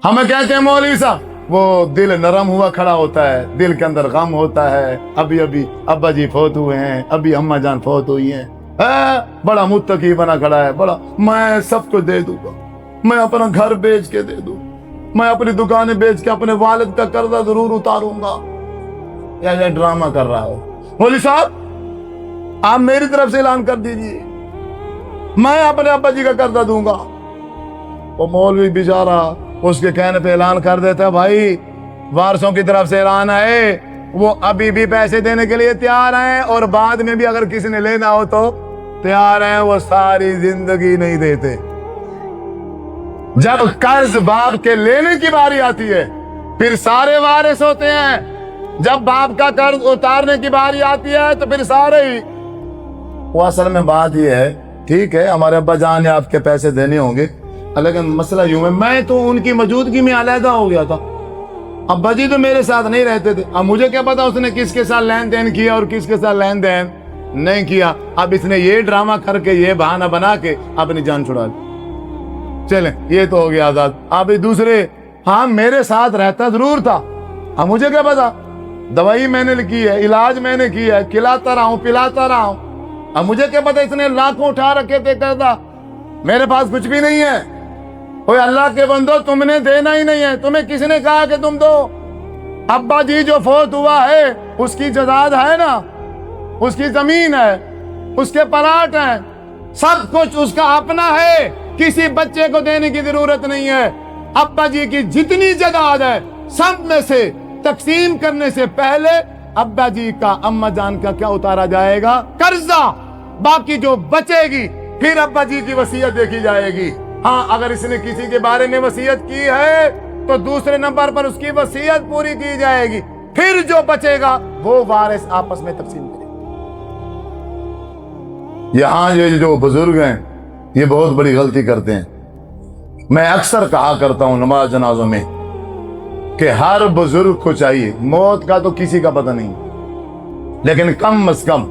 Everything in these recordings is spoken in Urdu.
ہمیں کہتے ہیں مولوی صاحب وہ دل نرم ہوا کھڑا ہوتا ہے، دل کے اندر غم ہوتا ہے، ابھی ابا جی فوت ہوئے ہیں، ابھی اماں جان فوت ہوئی ہیں، بڑا متقی بنا کھڑا ہے، بڑا میں سب کو دے دوں گا، میں اپنا گھر بیچ کے دے دوں، میں اپنی دکانیں بیچ کے اپنے والد کا قرضہ ضرور اتاروں گا. یہ ڈرامہ کر رہا ہے. مولوی صاحب آپ میری طرف سے اعلان کر دیجئے میں اپنے ابا جی کا قرضہ دوں گا. وہ مولوی بیچارہ اس کے کہنے پہ اعلان کر دیتا ہے، بھائی وارثوں کی طرف سے اعلان ہے، وہ ابھی بھی پیسے دینے کے لیے تیار ہیں اور بعد میں بھی اگر کسی نے لینا ہو تو تیار ہیں، وہ ساری زندگی نہیں دیتے. جب قرض باپ کے لینے کی باری آتی ہے پھر سارے وارث ہوتے ہیں، جب باپ کا قرض اتارنے کی باری آتی ہے تو پھر سارے ہی. وہ اصل میں بات یہ ہے، ٹھیک ہے ہمارے ابا جان نے آپ کے پیسے دینے ہوں گے، لیکن مسئلہ یوں ہے میں تو ان کی موجودگی میں علیحدہ ہو گیا تھا، ابا جی تو میرے ساتھ نہیں رہتے تھے. اب مجھے کیا پتا اس نے کس کے ساتھ لین دین کیا اور کس کے ساتھ لین دین نہیں کیا. اب اس نے یہ ڈرامہ کر کے یہ بہانہ بنا کے اپنی جان چھڑا لی. چلیں یہ تو ہو گیا آزاد. اب دوسرے ہاں میرے ساتھ رہتا ضرور تھا، اب مجھے کیا پتا، دوائی میں نے لکھی ہے، علاج میں نے کیا ہے، کھلاتا رہا ہوں پلاتا رہا ہوں. اب مجھے کیا پتا اس نے لاکھوں اٹھا رکھے تھے کرتا، میرے پاس کچھ بھی نہیں ہے. اوے اللہ کے بندو تم نے دینا ہی نہیں ہے، تمہیں کس نے کہا کہ تم دو؟ ابا جی جو فوت ہوا ہے اس کی جائیداد ہے نا، اس کی زمین ہے، اس کے پلاٹ ہیں، سب کچھ اس کا اپنا ہے، کسی بچے کو دینے کی ضرورت نہیں ہے. ابا جی کی جتنی جائیداد ہے سب میں سے تقسیم کرنے سے پہلے ابا جی کا اماں جان کا کیا اتارا جائے گا؟ قرضہ. باقی جو بچے گی پھر ابا جی کی وصیت دیکھی جائے گی. ہاں اگر اس نے کسی کے بارے میں وصیت کی ہے تو دوسرے نمبر پر اس کی وصیت پوری کی جائے گی، پھر جو بچے گا وہ وارث آپس میں تقسیم کریں گے. یہاں یہ جو بزرگ ہیں یہ بہت بڑی غلطی کرتے ہیں. میں اکثر کہا کرتا ہوں نماز جنازوں میں کہ ہر بزرگ کو چاہیے، موت کا تو کسی کا پتہ نہیں، لیکن کم از کم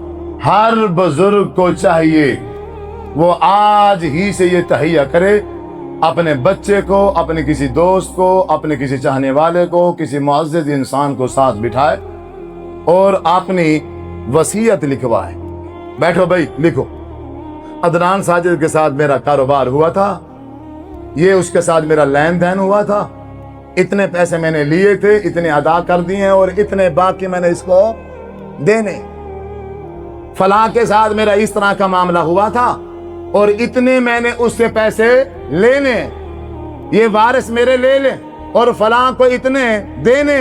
ہر بزرگ کو چاہیے وہ آج ہی سے یہ تہیہ کرے، اپنے بچے کو، اپنے کسی دوست کو، اپنے کسی چاہنے والے کو، کسی معزز انسان کو ساتھ بٹھائے اور اپنی وصیت لکھوائے. بیٹھو بھائی لکھو، عدنان ساجد کے ساتھ میرا کاروبار ہوا تھا، یہ اس کے ساتھ میرا لین دین ہوا تھا، اتنے پیسے میں نے لیے تھے، اتنے ادا کر دیے ہیں اور اتنے باقی میں نے اس کو دینے. فلاں کے ساتھ میرا اس طرح کا معاملہ ہوا تھا اور اتنے میں نے اس سے پیسے لینے، یہ وارث میرے لے لیں اور فلاں کو اتنے دینے.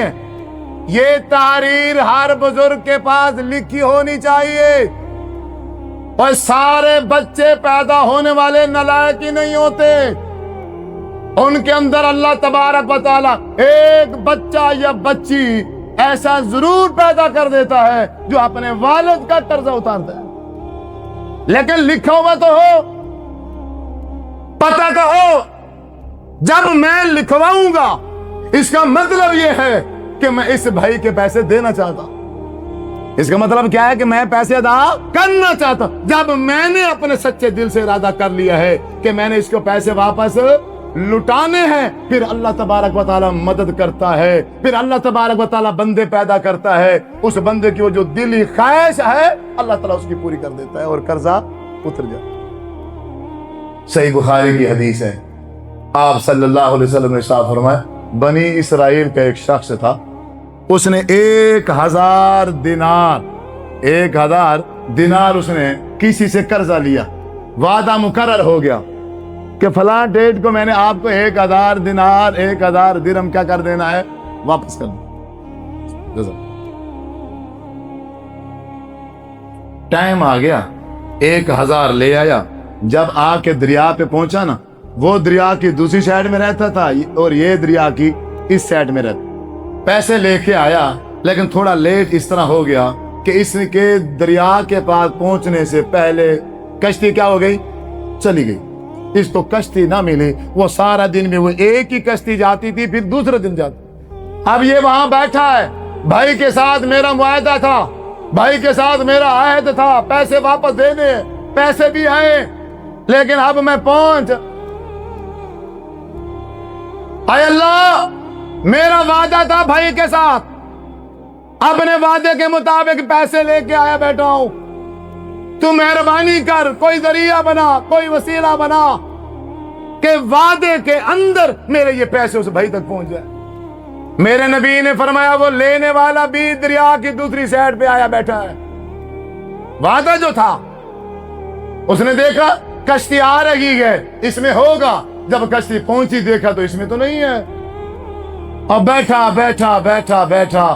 یہ تحریر ہر بزرگ کے پاس لکھی ہونی چاہیے. اور سارے بچے پیدا ہونے والے نالائق ہی نہیں ہوتے، ان کے اندر اللہ تبارک و تعالی ایک بچہ یا بچی ایسا ضرور پیدا کر دیتا ہے جو اپنے والد کا قرضہ اتارتا ہے. لیکن لکھا ہوا تو ہو، پتہ تو ہو. جب میں لکھواؤں گا اس کا مطلب یہ ہے کہ میں اس بھائی کے پیسے دینا چاہتا ہوں. اس کا مطلب کیا ہے کہ میں پیسے ادا کرنا چاہتا ہوں. جب میں نے اپنے سچے دل سے ارادہ کر لیا ہے کہ میں نے اس کو پیسے واپس لٹانے ہیں، پھر اللہ تبارک و تعالی مدد کرتا ہے، پھر اللہ تبارک و تعالی بندے پیدا کرتا ہے. اس بندے کی وہ جو دلی خواہش ہے اللہ تعالیٰ اس کی پوری کر دیتا ہے اور قرضہ اتر جاتا ہے. صحیح بخاری کی حدیث ہے، آپ صلی اللہ علیہ وسلم نے ارشاد فرمایا، بنی اسرائیل کا ایک شخص تھا، اس نے 1000 دینار اس نے کسی سے قرضہ لیا. وعدہ مقرر ہو گیا کہ فلاں ڈیٹ کو میں نے آپ کو 1000 دینار 1000 درہم کیا کر دینا ہے، واپس کر دو. ٹائم آ گیا، 1000 لے آیا. جب آ کے دریا پہ پہنچا نا، وہ دریا کی دوسری سائڈ میں رہتا تھا اور یہ دریا کی اس سائڈ میں رہتا. پیسے لے کے آیا لیکن تھوڑا لیٹ اس طرح ہو گیا کہ اس کے دریا کے پاس پہنچنے سے پہلے کشتی کیا ہو گئی، چلی گئی. اس کو کشتی نہ ملی، وہ سارا دن میں وہ ایک ہی کشتی جاتی تھی، پھر دوسرے دن جاتی. اب یہ وہاں بیٹھا ہے، بھائی کے ساتھ میرا معاہدہ تھا، بھائی کے ساتھ میرا عہد تھا، پیسے واپس دینے، پیسے بھی آئے، لیکن اب میں پہنچ اے اللہ میرا وعدہ تھا بھائی کے ساتھ، اپنے وعدے کے مطابق پیسے لے کے آیا بیٹھا ہوں، تو مہربانی کر، کوئی ذریعہ بنا، کوئی وسیلہ بنا کہ وعدے کے اندر میرے یہ پیسے اس بھائی تک پہنچ جائے۔ میرے نبی نے فرمایا وہ لینے والا بھی دریا کی دوسری سائڈ پہ آیا بیٹھا ہے، وعدہ جو تھا اس نے دیکھا کشتی آ رہی ہے، اس میں ہوگا، جب کشتی پہنچی دیکھا تو اس میں تو نہیں ہے، اور بیٹھا بیٹھا بیٹھا بیٹھا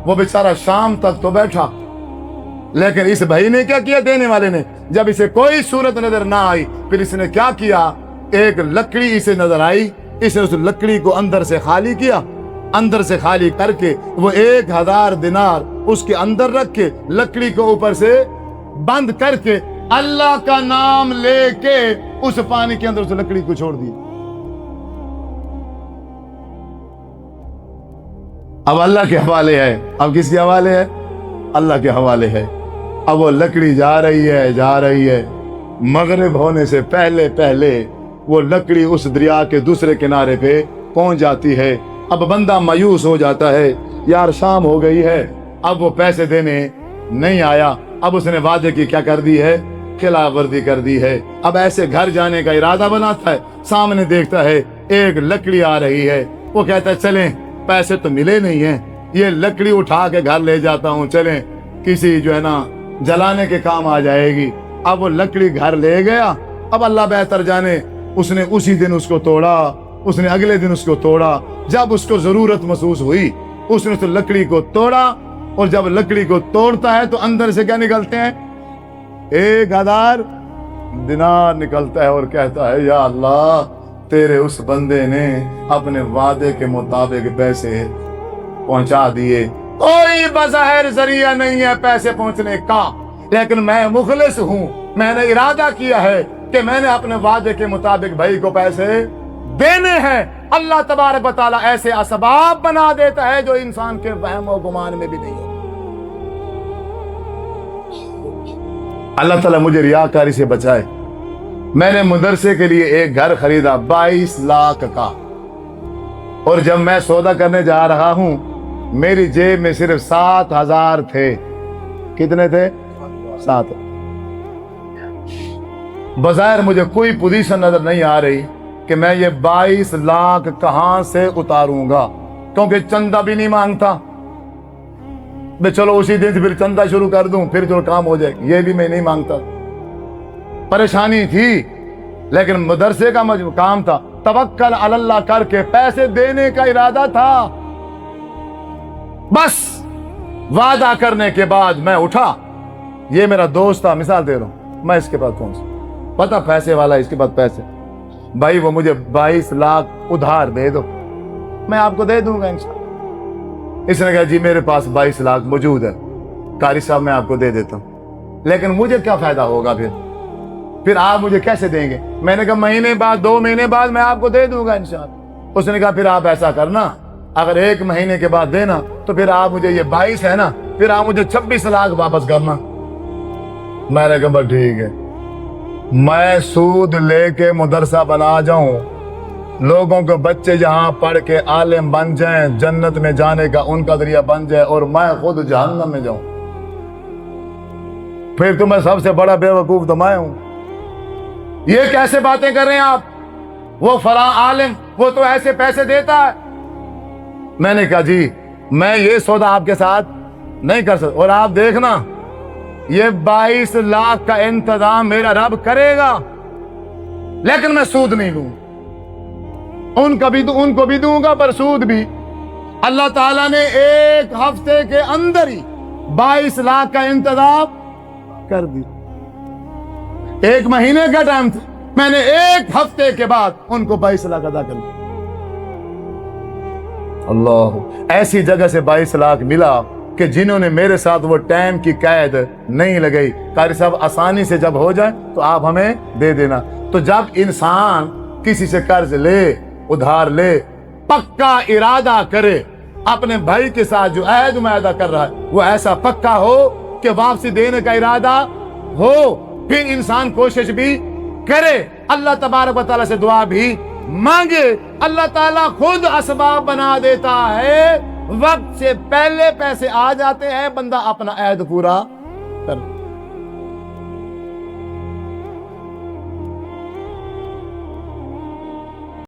وہ بیچارہ شام تک تو بیٹھا۔ لیکن اس بھائی نے کیا کیا، دینے والے نے، جب اسے کوئی صورت نظر نہ آئی پھر اس نے کیا کیا، ایک لکڑی اسے نظر آئی، اس نے اس لکڑی کو اندر سے خالی کیا، اندر سے خالی کر کے وہ 1000 دینار اس کے اندر رکھ کے لکڑی کو اوپر سے بند کر کے اللہ کا نام لے کے اس پانی کے اندر اس لکڑی کو چھوڑ دی۔ اب اللہ کے حوالے ہے، اب کس کے حوالے ہے؟ اللہ کے حوالے ہے۔ اب وہ لکڑی جا رہی ہے جا رہی ہے، مغرب ہونے سے پہلے پہلے وہ لکڑی اس دریا کے دوسرے کنارے پہ پہنچ جاتی ہے۔ اب بندہ مایوس ہو جاتا ہے، یار شام ہو گئی ہے، اب وہ پیسے دینے نہیں آیا، اب اس نے وعدے کی کیا کر دی ہے، خلاف ورزی کر دی ہے۔ اب ایسے گھر جانے کا ارادہ بناتا ہے، سامنے دیکھتا ہے ایک لکڑی آ رہی ہے، وہ کہتا ہے چلیں، پیسے تو ملے نہیں ہیں، یہ لکڑی اٹھا کے گھر لے جاتا ہوں، چلیں کسی جو ہے نا جلانے کے کام آ جائے گی۔ اب وہ لکڑی گھر لے گیا، اب اللہ بہتر جانے اس نے اسی دن اس کو توڑا، اس نے اگلے دن اس کو توڑا، جب اس کو ضرورت محسوس ہوئی اس نے اس لکڑی کو توڑا، اور جب لکڑی کو توڑتا ہے تو اندر سے کیا نکلتے ہیں، 1000 دینار نکلتا ہے، اور کہتا ہے یا اللہ تیرے اس بندے نے اپنے وعدے کے مطابق پیسے پہنچا دیے، کوئی بظاہر ذریعہ نہیں ہے پیسے پہنچنے کا، لیکن میں مخلص ہوں، میں نے ارادہ کیا ہے کہ میں نے اپنے وعدے کے مطابق بھائی کو پیسے دینے ہیں۔ اللہ تبارک و تعالیٰ ایسے اسباب بنا دیتا ہے جو انسان کے وہم و گمان میں بھی نہیں ہو۔ اللہ تعالیٰ مجھے ریاکاری سے بچائے۔ میں نے مدرسے کے لیے ایک گھر خریدا 22 لاکھ کا، اور جب میں سودا کرنے جا رہا ہوں میری جیب میں صرف 7000 تھے۔ کتنے تھے؟ 7۔ بظاہر مجھے کوئی پوزیشن نظر نہیں آ رہی کہ میں یہ 22 لاکھ کہاں سے اتاروں گا، کیونکہ چندہ بھی نہیں مانگتا، میں چلو اسی دن سے پھر چندہ شروع کر دوں پھر جو کام ہو جائے، یہ بھی میں نہیں مانگتا۔ پریشانی تھی، لیکن مدرسے کا کام تھا، توکل علی اللہ کر کے پیسے دینے کا ارادہ تھا۔ بس وعدہ کرنے کے بعد میں اٹھا، یہ میرا دوست تھا، مثال دے رہا ہوں، میں اس کے پاس پہنچا، پتہ پیسے والا، اس کے پاس پیسے، بھائی وہ مجھے 22 لاکھ ادھار دے دو، میں آپ کو دے دوں گا انشاءاللہ۔ اس نے کہا جی میرے پاس 22 لاکھ موجود ہے قاری صاحب، میں آپ کو دے دیتا ہوں، لیکن مجھے کیا فائدہ ہوگا، پھر آپ مجھے کیسے دیں گے؟ میں نے کہا مہینے بعد، 2 مہینے بعد میں آپ کو دے دوں گا انشاءاللہ۔ اس نے کہا پھر آپ ایسا کرنا، اگر 1 مہینے کے بعد دینا تو پھر آپ مجھے یہ 22 ہے نا، پھر آپ مجھے 26 لاکھ واپس کرنا۔ میں نے کہا بس ٹھیک ہے، میں سود لے کے مدرسہ بنا جاؤں، لوگوں کو بچے جہاں پڑھ کے عالم بن جائیں، جنت میں جانے کا ان کا ذریعہ بن جائے، اور میں خود جہنم میں جاؤں، پھر تو میں سب سے بڑا بے وقوف تو میں ہوں۔ یہ کیسے باتیں کر رہے ہیں آپ؟ وہ فلاں عالم وہ تو ایسے پیسے دیتا ہے۔ میں نے کہا جی میں یہ سودا آپ کے ساتھ نہیں کر سکتا، اور آپ دیکھنا یہ 22 لاکھ کا انتظام میرا رب کرے گا، لیکن میں سود نہیں لوں، ان کو بھی دوں گا پر سود بھی۔ اللہ تعالیٰ نے 1 ہفتے کے اندر ہی 22 لاکھ کا انتظام کر دی۔ 1 مہینے کا ٹائم تھا، میں نے 1 ہفتے کے بعد ان کو 22 لاکھ ادا کر دیا۔ اللہ، ایسی جگہ سے 22 لاکھ ملا کہ جنہوں نے میرے ساتھ وہ ٹائم کی قید نہیں لگائی، قاری صاحب آسانی سے جب ہو جائے تو آپ ہمیں دے دینا۔ تو جب انسان کسی سے قرض لے، ادھار لے، پکا ارادہ کرے، اپنے بھائی کے ساتھ جو عہد معاہدہ کر رہا ہے وہ ایسا پکا ہو کہ واپسی دینے کا ارادہ ہو، پھر انسان کوشش بھی کرے، اللہ تبارک و تعالیٰ سے دعا بھی مانگے اللہ تعالیٰ خود اسباب بنا دیتا ہے، وقت سے پہلے پیسے آ جاتے ہیں، بندہ اپنا عہد پورا کر